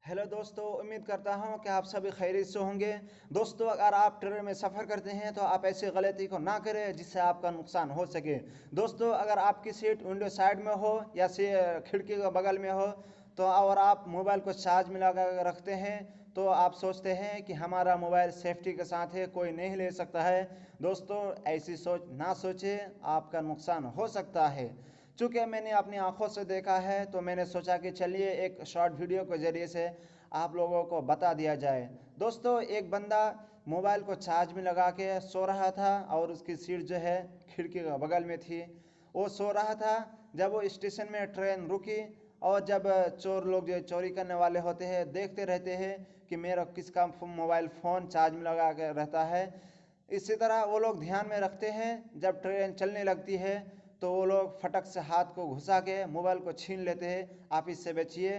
Hello दोस्तों, उम्मीद करता हूं कि आप सभी खैरियत से होंगे। दोस्तों, अगर आप ट्रेन में सफ़र करते हैं तो आप ऐसी गलती को ना करें जिससे आपका नुकसान हो सके। दोस्तों, अगर आपकी सीट विंडो साइड में हो या से खिड़की के बगल में हो तो और आप मोबाइल को चार्ज में लगा कर रखते हैं तो आप सोचते हैं कि हमारा मोबाइल सेफ्टी के साथ है, कोई नहीं ले सकता है। दोस्तों, ऐसी सोच ना सोचें, आपका नुकसान हो सकता है। चूँकि मैंने अपनी आंखों से देखा है तो मैंने सोचा कि चलिए एक शॉर्ट वीडियो के ज़रिए से आप लोगों को बता दिया जाए। दोस्तों, एक बंदा मोबाइल को चार्ज में लगा के सो रहा था और उसकी सीट जो है खिड़की के बगल में थी। वो सो रहा था जब वो स्टेशन में ट्रेन रुकी। और जब चोर लोग जो चोरी करने वाले होते हैं देखते रहते हैं कि मेरा किसका मोबाइल फ़ोन चार्ज में लगा के रहता है। इसी तरह वो लोग ध्यान में रखते हैं, जब ट्रेन चलने लगती है तो वो लोग फटक से हाथ को घुसा के मोबाइल को छीन लेते हैं। आप इससे बचिए,